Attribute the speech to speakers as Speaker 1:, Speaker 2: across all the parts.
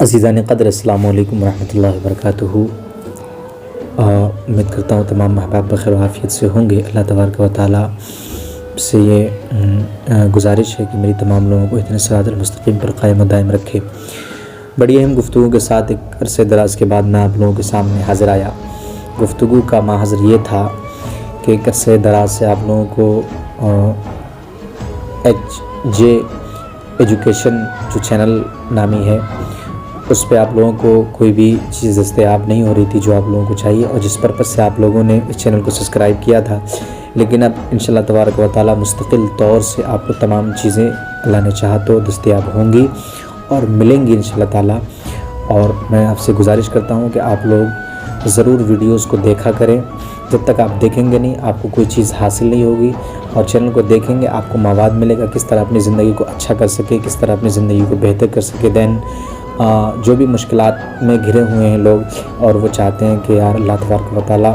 Speaker 1: عزیزان قدر السلام علیکم ورحمۃ اللہ وبرکاتہ۔ امید کرتا ہوں تمام احباب بخیر و عافیت سے ہوں گے۔ اللہ تبارک و تعالیٰ سے یہ گزارش ہے کہ میری تمام لوگوں کو اتنے صراط المستقیم پر قائم و دائم رکھے۔ بڑی اہم گفتگو کے ساتھ ایک عرصے دراز کے بعد میں آپ لوگوں کے سامنے حاضر آیا۔ گفتگو کا محضر یہ تھا کہ ایک عرصے دراز سے آپ لوگوں کو ایچ جے ایجوکیشن جو چینل نامی ہے اس پہ آپ لوگوں کو کوئی بھی چیز دستیاب نہیں ہو رہی تھی جو آپ لوگوں کو چاہیے، اور جس پرپس سے آپ لوگوں نے اس چینل کو سبسکرائب کیا تھا۔ لیکن اب انشاءاللہ تبارک و تعالیٰ مستقل طور سے آپ کو تمام چیزیں اللہ نے چاہا تو دستیاب ہوں گی اور ملیں گی انشاءاللہ تعالیٰ۔ اور میں آپ سے گزارش کرتا ہوں کہ آپ لوگ ضرور ویڈیوز کو دیکھا کریں۔ جب تک آپ دیکھیں گے نہیں آپ کو کوئی چیز حاصل نہیں ہوگی، اور چینل کو دیکھیں گے آپ کو مواد ملے گا کس طرح اپنی زندگی کو اچھا کر سکے، کس طرح اپنی زندگی کو بہتر کر سکے۔ جو بھی مشکلات میں گھرے ہوئے ہیں لوگ اور وہ چاہتے ہیں کہ یار اللہ تبارک و تعالیٰ،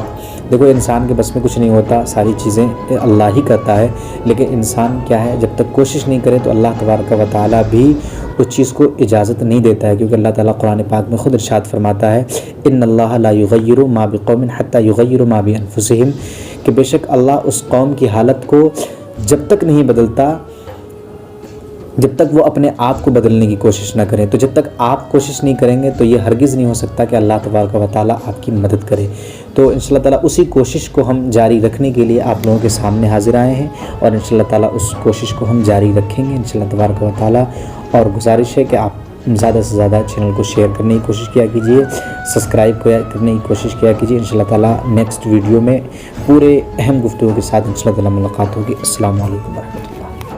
Speaker 1: دیکھو انسان کے بس میں کچھ نہیں ہوتا، ساری چیزیں اللہ ہی کرتا ہے، لیکن انسان کیا ہے جب تک کوشش نہیں کرے تو اللہ تبارک و تعالیٰ بھی اس چیز کو اجازت نہیں دیتا ہے، کیونکہ اللہ تعالیٰ قرآن پاک میں خود ارشاد فرماتا ہے ان اللہ لا یغیر ما بقوم حتی یغیروا ما بانفسہم، کہ بے شک اللہ اس قوم کی حالت کو جب تک نہیں بدلتا جب تک وہ اپنے آپ کو بدلنے کی کوشش نہ کریں۔ تو جب تک آپ کوشش نہیں کریں گے تو یہ ہرگز نہیں ہو سکتا کہ اللہ تبارک و تعالیٰ آپ کی مدد کرے۔ تو انشاءاللہ تعالیٰ اسی کوشش کو ہم جاری رکھنے کے لیے آپ لوگوں کے سامنے حاضر آئے ہیں، اور انشاءاللہ تعالیٰ اس کوشش کو ہم جاری رکھیں گے انشاءاللہ تبارک و تعالیٰ۔ اور گزارش ہے کہ آپ زیادہ سے زیادہ چینل کو شیئر کرنے کی کوشش کیا کیجیے، سبسکرائب کرنے کی کوشش کیا کیجیے۔ انشاءاللہ تعالیٰ نیکسٹ ویڈیو میں پورے اہم گفتگو کے ساتھ انشاءاللہ تعالیٰ ملاقات ہوگی۔ السلام علیکم ورحمۃ اللہ۔